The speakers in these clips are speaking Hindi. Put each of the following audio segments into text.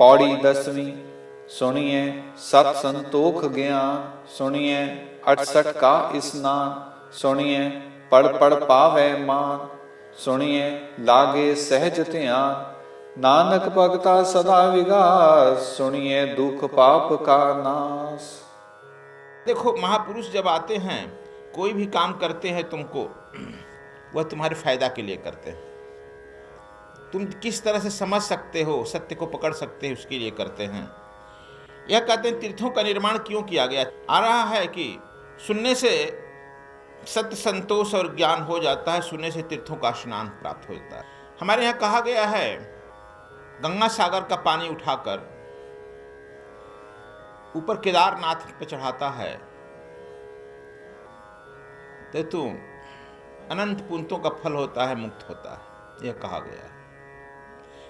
पौड़ी 10वीं। सुनिए सत संतोख ज्ञान, सुनिए 68 का स्नान, सुनिए पढ़ पढ़ पावै मान, सुनिए लागे सहज ध्यान, नानक भगता सदा विगास, सुनिए दुख पाप का नाश। देखो, महापुरुष जब आते हैं, कोई भी काम करते हैं तुमको, वह तुम्हारे फायदा के लिए करते हैं। तुम किस तरह से समझ सकते हो, सत्य को पकड़ सकते हो, उसके लिए करते हैं। यह कहते हैं तीर्थों का निर्माण क्यों किया गया। आ रहा है कि सुनने से सत्य संतोष और ज्ञान हो जाता है, सुनने से तीर्थों का स्नान प्राप्त हो जाता है। हमारे यहाँ कहा गया है, गंगा सागर का पानी उठाकर ऊपर केदारनाथ पे चढ़ाता है तो तुम अनंत पुण्यों का फल होता है, मुक्त होता है, यह कहा गया है।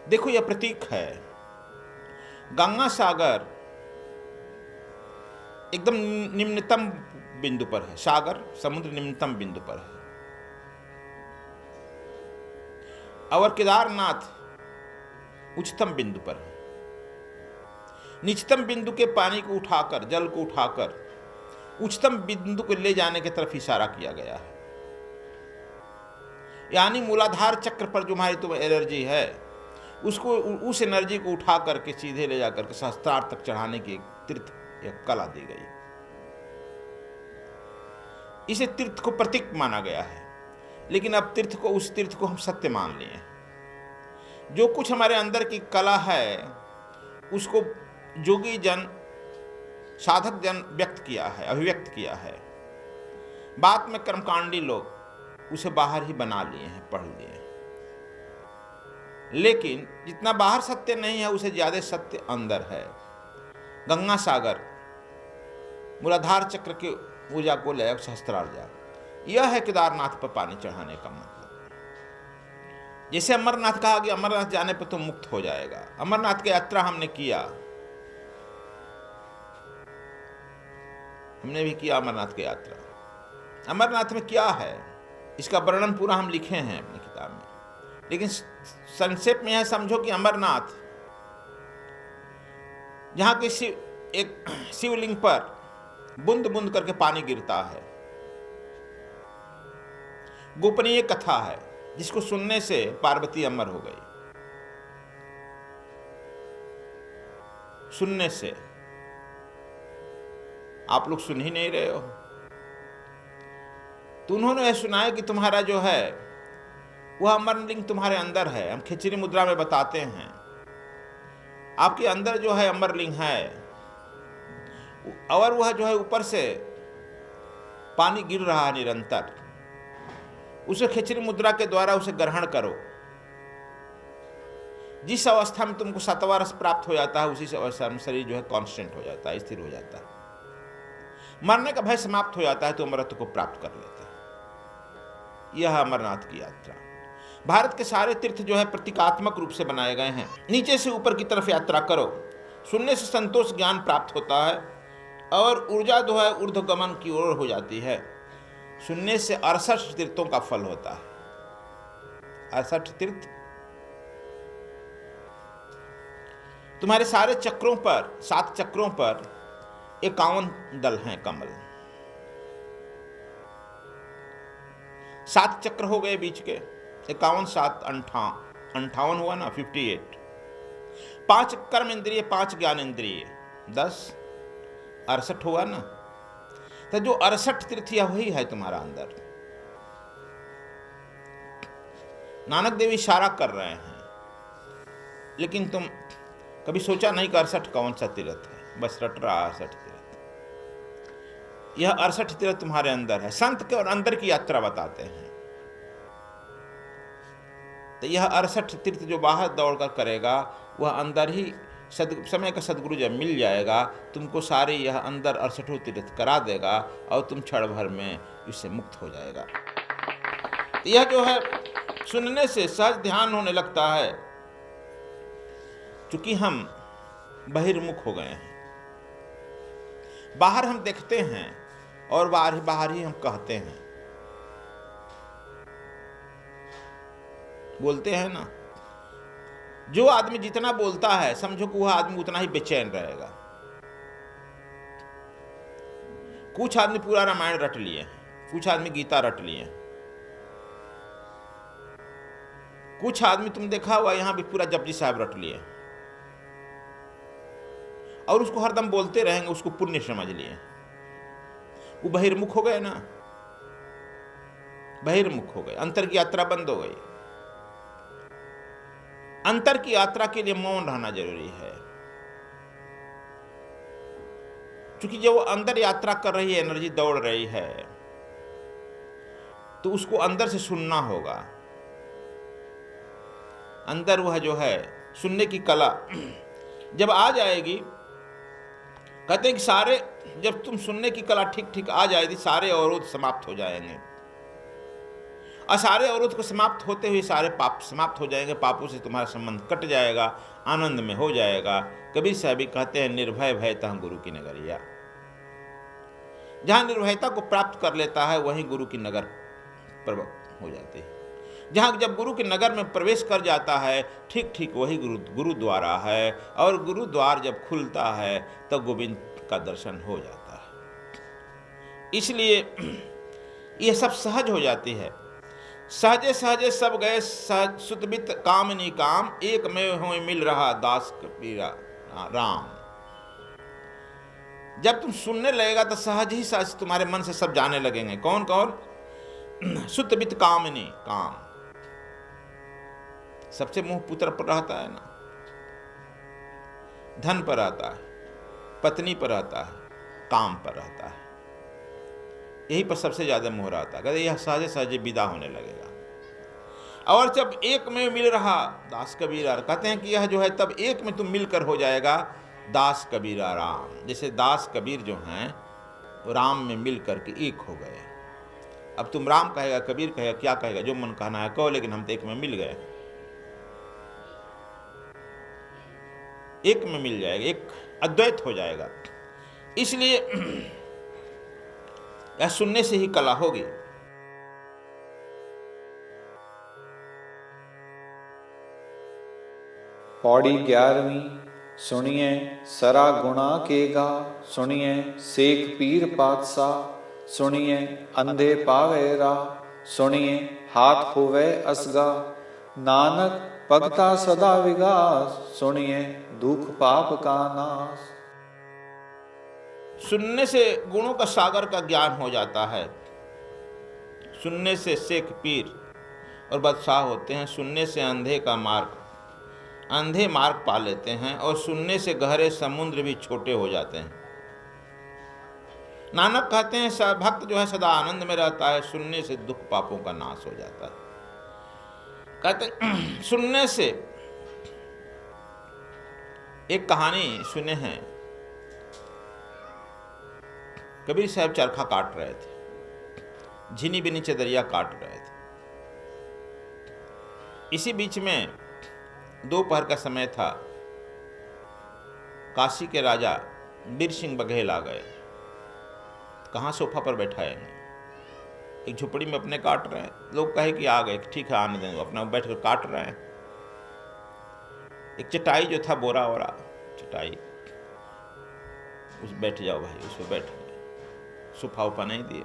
देखो, यह प्रतीक है। गंगा सागर एकदम निम्नतम बिंदु पर है, सागर समुद्र निम्नतम बिंदु पर है, और केदारनाथ उच्चतम बिंदु पर है। निचतम बिंदु के पानी को उठाकर, जल को उठाकर उच्चतम बिंदु को ले जाने की तरफ इशारा किया गया है। यानी मूलाधार चक्र पर जो हमारी तो एनर्जी है, उसको, उस एनर्जी को उठा करके सीधे ले जाकर के सहस्त्रार तक चढ़ाने की एक तीर्थ, एक कला दी गई। इसे तीर्थ को प्रतीक माना गया है, लेकिन अब तीर्थ को, उस तीर्थ को हम सत्य मान लिए। जो कुछ हमारे अंदर की कला है, उसको जोगी जन, साधक जन व्यक्त किया है, अभिव्यक्त किया है। बाद में कर्मकांडी लोग उसे बाहर ही बना लिए हैं, पढ़ लिए हैं। लेकिन जितना बाहर सत्य नहीं है, उसे ज्यादा सत्य अंदर है। गंगा सागर मूलाधार चक्र के ऊर्जा को ले सहस्त्रार जा, यह है केदारनाथ पर पानी चढ़ाने का मतलब। जैसे अमरनाथ कहा कि अमरनाथ जाने पर तो मुक्त हो जाएगा। अमरनाथ की यात्रा हमने किया, हमने भी किया अमरनाथ की यात्रा। अमरनाथ में क्या है, इसका वर्णन पूरा हम लिखे हैं अपनी किताब में, लेकिन संक्षेप में यह समझो कि अमरनाथ, जहां की एक शिवलिंग पर बूंद बूंद करके पानी गिरता है, गोपनीय कथा है, जिसको सुनने से पार्वती अमर हो गई। सुनने से, आप लोग सुन ही नहीं रहे हो। तो उन्होंने यह सुनाया कि तुम्हारा जो है वह अमरलिंग तुम्हारे अंदर है। हम खिचड़ी मुद्रा में बताते हैं, आपके अंदर जो है अमरलिंग है, और वह जो है ऊपर से पानी गिर रहा है निरंतर। उसे खिचड़ी मुद्रा के द्वारा उसे ग्रहण करो। जिस अवस्था में तुमको सत्वा रस प्राप्त हो जाता है, उसी अवस्था में शरीर जो है कांस्टेंट हो जाता है, स्थिर हो जाता है। मरने का भय समाप्त हो जाता है तो अमरत्व को प्राप्त कर लेता है। यह अमरनाथ की यात्रा। भारत के सारे तीर्थ जो है प्रतीकात्मक रूप से बनाए गए हैं। नीचे से ऊपर की तरफ यात्रा करो, सुनने से संतोष ज्ञान प्राप्त होता है, और ऊर्जा जो है ऊर्ध्वगमन की ओर हो जाती है। सुनने से 68 तीर्थों का फल होता है। 68 तीर्थ तुम्हारे सारे चक्रों पर, 7 चक्रों पर 51 दल हैं कमल। 7 चक्र हो गए बीच के, 51 7 58 हुआ ना, 58। 5 कर्म इंद्रिय, 5 ज्ञान इंद्रिय, 10 68 हुआ ना। तो जो 68 तीर्थ वही है तुम्हारा अंदर। नानक देव इशारा कर रहे हैं, लेकिन तुम कभी सोचा नहीं कि 68 कौन सा तीर्थ है, बस रट रहा 68 तीर्थ। यह 68 तीर्थ तुम्हारे अंदर है। संत के और अंदर की यात्रा बताते हैं। तो यह 68 तीर्थ जो बाहर दौड़कर करेगा, वह अंदर ही समय का सदगुरु जब मिल जाएगा, तुमको सारे यह अंदर 68 तीर्थ करा देगा, और तुम क्षण भर में इससे मुक्त हो जाएगा। यह जो है सुनने से सहज ध्यान होने लगता है, क्योंकि हम बहिर्मुख हो गए हैं। बाहर हम देखते हैं और बाहर ही हम कहते हैं, बोलते हैं ना, जो आदमी जितना बोलता है समझो कि वह आदमी उतना ही बेचैन रहेगा। कुछ आदमी पूरा रामायण रट लिए, कुछ आदमी गीता रट लिए, कुछ आदमी तुम देखा हुआ यहां भी पूरा जपजी साहब रट लिए और उसको हरदम बोलते रहेंगे, उसको पुण्य समझ लिए। वो बहिर्मुख हो गए ना, बहिर्मुख हो गए, अंतर की यात्रा बंद हो गई। अंतर की यात्रा के लिए मौन रहना जरूरी है, क्योंकि जब वो अंदर यात्रा कर रही है, एनर्जी दौड़ रही है, तो उसको अंदर से सुनना होगा। अंदर वह जो है सुनने की कला जब आ जाएगी, कहते हैं कि सारे, जब तुम सुनने की कला ठीक ठीक आ जाएगी, सारे अवरोध समाप्त हो जाएंगे। और सारे अवरोध को समाप्त होते हुए सारे पाप समाप्त हो जाएंगे, पापों से तुम्हारा संबंध कट जाएगा, आनंद में हो जाएगा। कबीर साहब भी कहते हैं, निर्भय भयता गुरु की नगरिया। जहां निर्भयता को प्राप्त कर लेता है वहीं गुरु की नगर प्रवक्त हो जाती है। जहां जब गुरु के नगर में प्रवेश कर जाता है, ठीक ठीक वही गुरुद्वारा है, और गुरुद्वार जब खुलता है तो गोविंद का दर्शन हो जाता है। इसलिए यह सब सहज हो जाती है। सहजे सहजे सब गए सुतबित कामनी काम, एक में हो मिल रहा दास कबीरा राम। जब तुम सुनने लगेगा तो सहज ही सहज तुम्हारे मन से सब जाने लगेंगे। कौन कौन? सुतबित कामनी काम, सबसे मुंह पुत्र पर रहता है ना, धन पर रहता है, पत्नी पर रहता है, काम पर रहता है, यही पर सबसे ज्यादा मोह रहता है। कहते यह सहजे सहजे विदा होने लगेगा। और जब एक में मिल रहा दास कबीरा, कहते हैं कि यह जो है तब एक में तुम मिलकर हो जाएगा दास कबीरा राम। जैसे दास कबीर जो हैं राम में मिल करके एक हो गए। अब तुम राम कहेगा, कबीर कहेगा, क्या कहेगा? जो मन कहना है कहो, लेकिन हम तो एक में मिल गए, एक में मिल जाएगा, एक अद्वैत हो जाएगा। इसलिए यह सुनने से ही कला होगी। पौड़ी 11वीं। सुनिए सरा गुणा के गा, सुनिए शेख पीर पातशाह, सुनिए अंधे पावे रा, सुनिए हाथ होवे असगा, नानक भगता सदा विगास, सुनिए दुख पाप का नाश। सुनने से गुणों का सागर का ज्ञान हो जाता है। सुनने से शेख पीर और बादशाह होते हैं। सुनने से अंधे का मार्ग, अंधे मार्ग पा लेते हैं। और सुनने से गहरे समुद्र भी छोटे हो जाते हैं। नानक कहते हैं भक्त जो है सदा आनंद में रहता है। सुनने से दुख पापों का नाश हो जाता है। कहते हैं सुनने से, एक कहानी सुने हैं, कबीर साहब चरखा काट रहे थे, झिनी बिनी चदरिया काट रहे थे। इसी बीच में दोपहर का समय था। काशी के राजा बीर सिंह बघेल आ गए। कहाँ सोफा पर बैठाएंगे, एक झुपड़ी में अपने काट रहे हैं। लोग कहे कि आ गए, ठीक है आने देंगे, अपना बैठ कर काट रहे हैं। एक चटाई जो था, बोरा वोरा चटाई, उस बैठ जाओ भाई, उस पर बैठ गए। सोफा उपा नहीं दिए,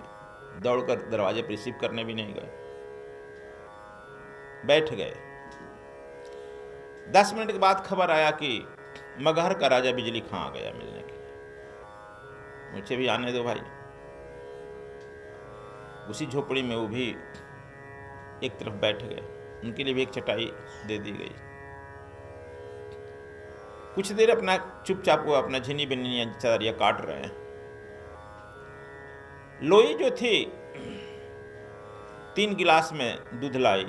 दौड़कर दरवाजे पर रिसीव करने भी नहीं गए, बैठ गए। 10 मिनट के बाद खबर आया कि मगहर का राजा बिजली खां आ गया मिलने के लिए। मुझे भी आने दो भाई। उसी झोपड़ी में वो भी एक तरफ बैठ गए। उनके लिए भी एक चटाई दे दी गई। कुछ देर अपना चुपचाप वो अपना झिनी बिनी चदरिया काट रहे हैं। लोई जो थी 3 गिलास में दूध लाई,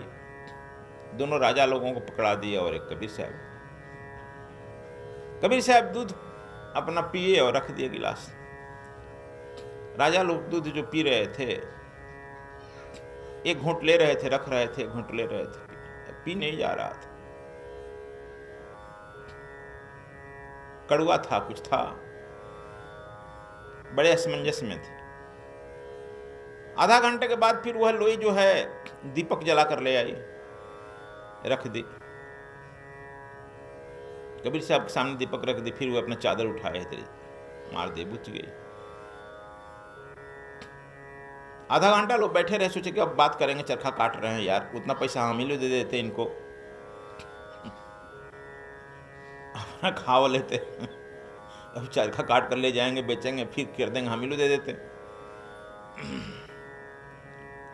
दोनों राजा लोगों को पकड़ा दिया और एक कबीर साहब। कबीर साहब दूध अपना पिए और रख दिए गिलास। राजा लोग दूध जो पी रहे थे, एक घूंट ले रहे थे, रख रहे थे, घूंट ले रहे थे, पी नहीं जा रहा था। कड़वा था, कुछ था, बड़े असमंजस में थे। आधा घंटे के बाद फिर वह लोई जो है दीपक जला कर ले आई, रख दी। कबीर साहब के सामने दीपक रख दी, फिर वो अपना चादर उठाए तेरे मार दे, बुझ गई। आधा घंटा लोग बैठे रहे, सोचे कि अब बात करेंगे, चरखा काट रहे हैं यार, उतना पैसा हम ही लोग दे देते इनको, अपना खाओ लेते, अब चरखा काट कर ले जाएंगे, बेचेंगे, फिर कर देंगे, हम ही लोग दे देते।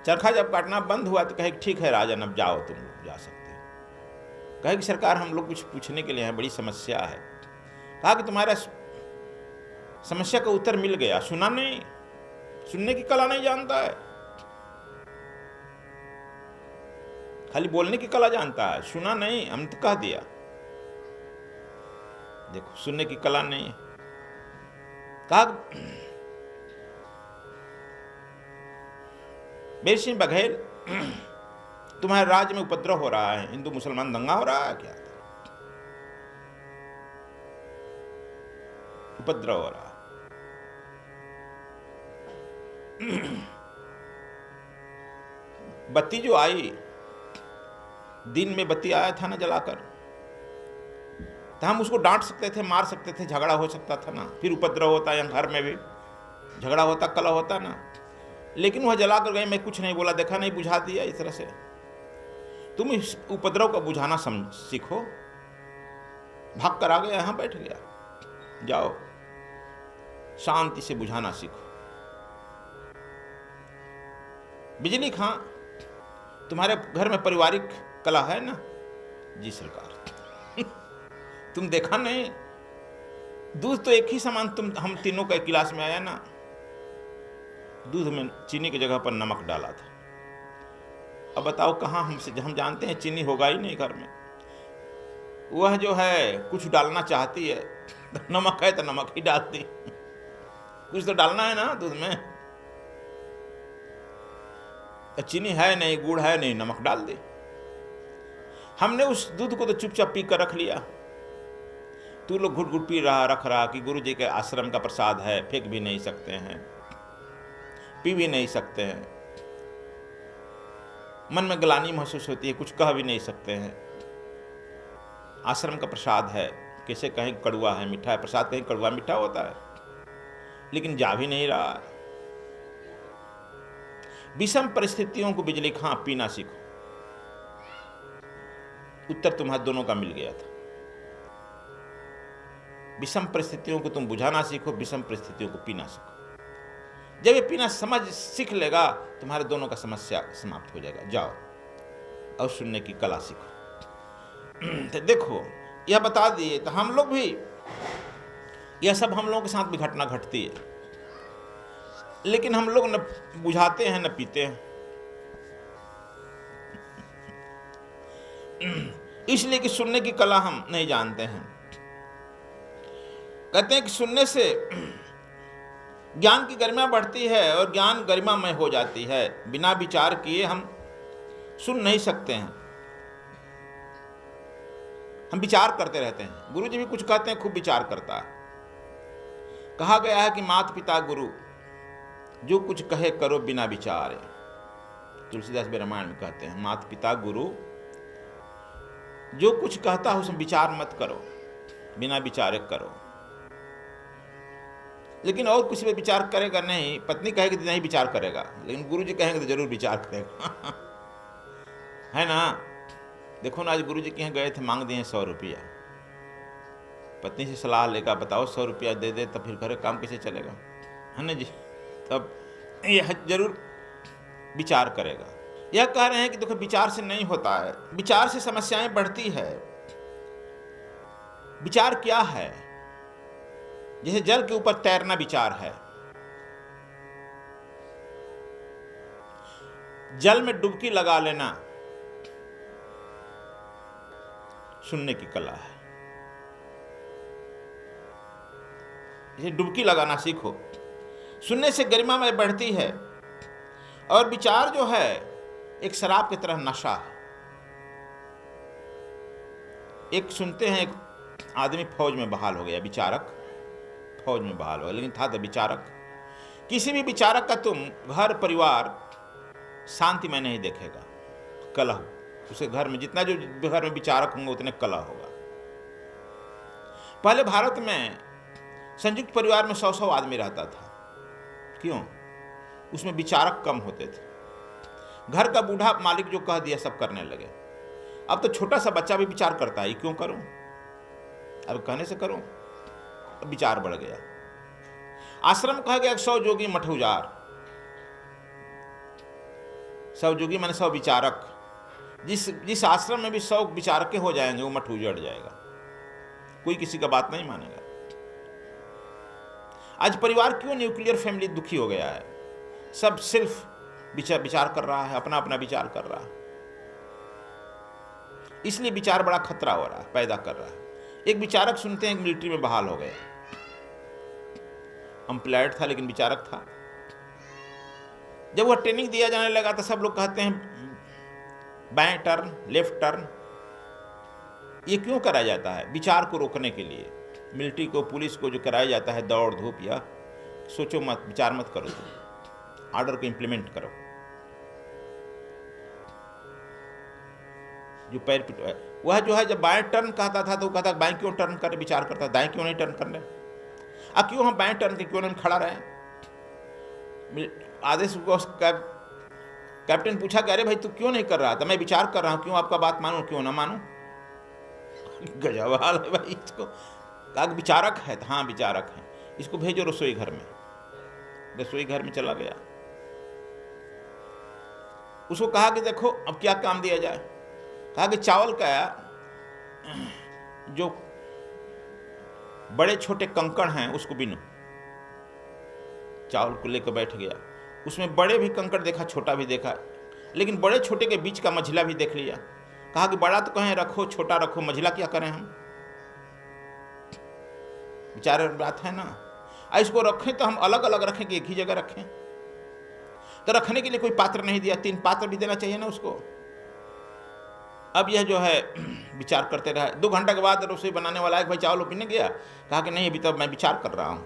चरखा जब काटना बंद हुआ तो कहे ठीक है राजन, अब जाओ, तुम लोग जा सकते हो। कहे कि सरकार हम लोग कुछ पूछने के लिए हैं, बड़ी समस्या है। कहा कि तुम्हारा समस्या का उत्तर मिल गया, सुना नहीं, सुनने की कला नहीं जानता है, खाली बोलने की कला जानता है, सुना नहीं, हम तो कह दिया। देखो सुनने की कला नहीं है। कहा बीर सिंह बघेल, तुम्हारे राज्य में उपद्रव हो रहा है, हिंदू मुसलमान दंगा हो रहा है क्या? उपद्रव हो रहा है। बत्ती जो आई, दिन में बत्ती आया था ना जलाकर, तो हम उसको डांट सकते थे, मार सकते थे, झगड़ा हो सकता था ना, फिर उपद्रव होता, या घर में भी झगड़ा होता, कलह होता ना। लेकिन वह जलाकर गए, मैं कुछ नहीं बोला, देखा नहीं, बुझा दिया। इस तरह से तुम इस उपद्रव को बुझाना सीखो। भाग कर आ गया, यहां बैठ गया, जाओ शांति से बुझाना सीखो। बिजली खां, तुम्हारे घर में पारिवारिक कला है ना? जी सरकार। तुम देखा नहीं, दूध तो एक ही समान, हम तीनों का एक गिलास में आया ना, दूध में चीनी की जगह पर नमक डाला था। अब बताओ कहाँ हम जानते हैं चीनी होगा ही नहीं घर में। वह जो है कुछ डालना चाहती है, नमक है तो नमक ही डालती, कुछ तो डालना है ना दूध में। चीनी है नहीं, गुड़ है नहीं, नमक डाल दी। हमने उस दूध को तो चुपचाप पी कर रख लिया। तू लोग घुट घुट पी रहा, रख रहा कि गुरु जी के आश्रम का प्रसाद है, फेंक भी नहीं सकते हैं, पी भी नहीं सकते हैं, मन में ग्लानि महसूस होती है, कुछ कह भी नहीं सकते हैं। आश्रम का प्रसाद है, कैसे कहीं कड़वा है, मीठा है, प्रसाद कहीं कड़वा मीठा होता है, लेकिन जा भी नहीं रहा। विषम परिस्थितियों को बिजली खां पीना सीखो। उत्तर तुम्हारे दोनों का मिल गया था। विषम परिस्थितियों को तुम बुझाना सीखो, विषम परिस्थितियों को पीना सीखो। जब ये पीना समझ सीख लेगा, तुम्हारे दोनों का समस्या समाप्त हो जाएगा। जाओ और सुनने की कला सीखो। तो देखो यह बता दिए, तो हम लोग भी, यह सब हम लोगों के साथ भी घटना घटती है, लेकिन हम लोग न बुझाते हैं न पीते हैं। इसलिए कि सुनने की कला हम नहीं जानते हैं। कहते हैं कि सुनने से ज्ञान की गरिमा बढ़ती है और ज्ञान गरिमामय हो जाती है। बिना विचार किए हम सुन नहीं सकते हैं, हम विचार करते रहते हैं। गुरु जी भी कुछ कहते हैं, खूब विचार करता है। कहा गया है कि माता पिता गुरु जो कुछ कहे करो बिना विचारे। तुलसीदास भी रामायण में कहते हैं, माता पिता गुरु जो कुछ कहता है उसमें विचार मत करो, बिना विचारे करो। लेकिन और किसी पे विचार करेगा नहीं। पत्नी कहेगी तो नहीं विचार करेगा, लेकिन गुरु जी कहेंगे तो जरूर विचार करेगा। है ना? देखो ना, आज गुरु जी के यहाँ गए थे, मांग दिए 100 रुपया। पत्नी से सलाह लेकर बताओ 100 रुपया दे दे, तब फिर घर काम कैसे चलेगा? है ना जी? तब यह जरूर विचार करेगा। यह कह रहे हैं कि देखो विचार से नहीं होता है, विचार से समस्याएं बढ़ती है। विचार क्या है? जैसे जल के ऊपर तैरना विचार है, जल में डुबकी लगा लेना सुनने की कला है। जैसे डुबकी लगाना सीखो। सुनने से गरिमा में बढ़ती है। और विचार जो है एक शराब की तरह नशा है। एक सुनते हैं, एक आदमी फौज में बहाल हो गया, विचारक फौज में बहाल हो गया, लेकिन था तो विचारक। किसी भी विचारक का तुम घर परिवार शांति में नहीं देखेगा, कलह। उसे घर में जितना जो घर में विचारक होंगे उतने कलह होगा। पहले भारत में संयुक्त परिवार में 100-100 आदमी रहता था। क्यों? उसमें विचारक कम होते थे। घर का बूढ़ा मालिक जो कह दिया सब करने लगे। अब तो छोटा सा बच्चा भी विचार करता है, क्यों करूं, अब कहने से करूं, अब विचार बढ़ गया। आश्रम कहा गया 100 जोगी मठ उजाड़। 100 जोगी माने 100 विचारक। जिस आश्रम में भी 100 विचारक हो जाएंगे वो मठ उजड़ जाएगा, कोई किसी का बात नहीं मानेगा। आज परिवार क्यों न्यूक्लियर फैमिली दुखी हो गया है? सब सिर्फ विचार कर रहा है, अपना अपना विचार कर रहा है, इसलिए विचार बड़ा खतरा हो रहा है, पैदा कर रहा है। एक विचारक सुनते हैं मिलिट्री में बहाल हो गया, एम्प्लॉयड था लेकिन विचारक था। जब वह ट्रेनिंग दिया जाने लगा तो सब लोग कहते हैं बाएं टर्न, लेफ्ट टर्न। ये क्यों कराया जाता है? विचार को रोकने के लिए। मिलिट्री को, पुलिस को जो कराया जाता है दौड़ धूप, या सोचो मत, विचार मत करो, ऑर्डर को इंप्लीमेंट करो। जो पैर पिट, वह जो है जब बाएं टर्न कहता था तो वो कहता बाएं क्यों टर्न कर, विचार करता दाएं क्यों नहीं टर्न करने। अब क्यों हम बाएं टर्न के क्यों नहीं खड़ा रहे? आदेश को कैप्टन पूछा कि अरे भाई तू क्यों नहीं कर रहा था? मैं विचार कर रहा हूं, क्यों आपका बात मानूं क्यों ना मानूं। गजब हाल है भाई। इसको कहा विचारक है, हाँ विचारक है, इसको भेजो रसोई घर में। रसोई घर में चला गया, उसको कहा कि देखो अब क्या काम दिया जाए। कहा कि चावल का जो बड़े छोटे कंकड़ हैं उसको बिनो। चावल को लेकर बैठ गया, उसमें बड़े भी कंकड़ देखा, छोटा भी देखा, लेकिन बड़े छोटे के बीच का मझिला भी देख लिया। कहा कि बड़ा तो कहें रखो, छोटा रखो, मझिला क्या करें हम? विचार बात है ना। इसको रखें तो हम अलग अलग रखें कि एक ही जगह रखें? तो रखने के लिए कोई पात्र नहीं दिया, 3 पात्र भी देना चाहिए ना उसको। अब यह जो है विचार करते रहे। 2 घंटे के बाद रसोई बनाने वाला एक भाई चावल पीने गया, कहा कि नहीं अभी तो मैं विचार कर रहा हूं।